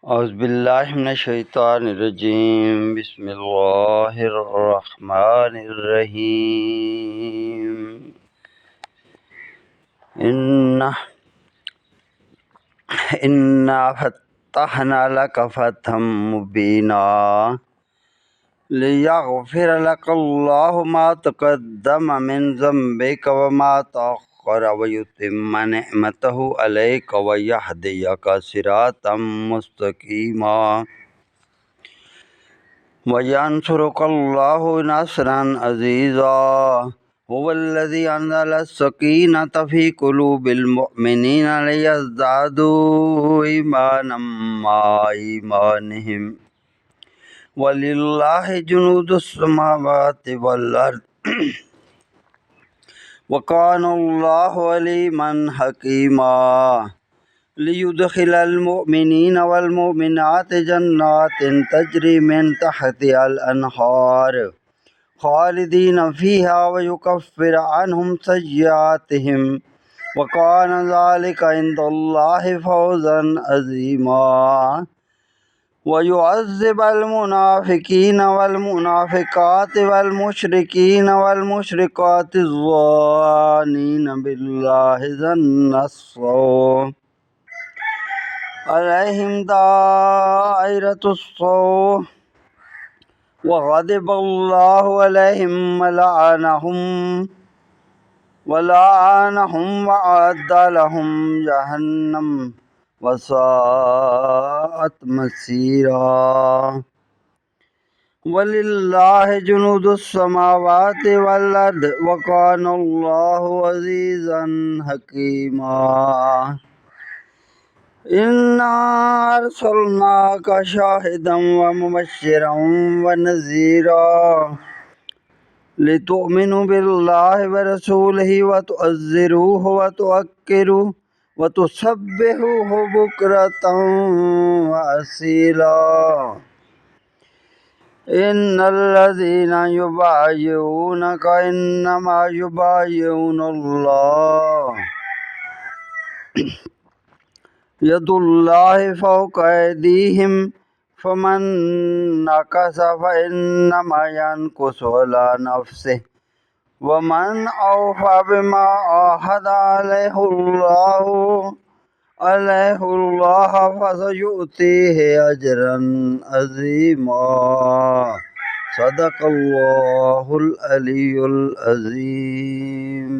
औज़ुबिल्लाहिमिनश्शैतानिर्रजीम बिस्मिल्लाहिर्रहमानिर्रहीम। इन्ना इन्ना फत्तहना लका फतहम मुबीना लियग़फ़िर लकल्लाहु मा तक़द्दम मिन ज़ंबिका व मा तअख़्ख़र व युतिम्म निअमतहु अलैका व यहदियका सिरातम मुस्तक़ीमा व यंसुरकल्लाहु नस्रन अज़ीज़ा। हुवल्लज़ी अंज़ला अस्सकीनता फ़ी क़ुलूबिल मुअमिनीना लियज़्दादू ईमानम मअ ईमानिहिम वलिल्लाहि जुनूदुस समावाति वल अर्द व कानल्लाहु अलीमन हकीमा। लियुदखिलल मुअमिनीना वल मुअमिनाति जन्नातिन तजरी मिन तहतिहल अनहार खालिदीन फ़ीहा व युकफ्फिर अन्हुम सय्यातिहिम व कान ज़ालिका इंदल्लाहि फ़ौज़न अज़ीमा। व युअज़्ज़िबल मुनाफ़िकीना वल मुनाफ़िकाति वल मुशरिकीना वल मुशरिकाति ज़ानिना बिल्लाहि ज़न्नस्सौ अलैहिम दाइरतुस्सौ व ग़ज़िबल्लाहु अलैहिम व लअनहुम व अअद्द लहुम जहन्नम व साअत मसीरा। वलिल्लाहि जुनूदुस समावाति वल अर्द व कानल्लाहु अज़ीज़न हकीमा। इन्ना अरसलनाका शाहिदन व मुबश्शिरन व नज़ीरा लितुअमिनु बिल्लाहि व रसूलिहि व तुअज़्ज़िरूहु व तुवक्किरूहु व तुसब्बिहुहु बुक्रतन व असीला। इन्नल्लज़ीना युबायिऊनका इन्नमा युबायिऊनल्लाह यदुल्लाहि फ़ौक़ा ऐदीहिम फमन नकसा फ़इन्नमा यनकुसु अला नफ़्सिहि व मन औफ़ा बिमा आहदा अलैहुल्लाह फसयुअतीहि अजरन अज़ीमा। सदक़ल्लाहुल अलियुल अज़ीम।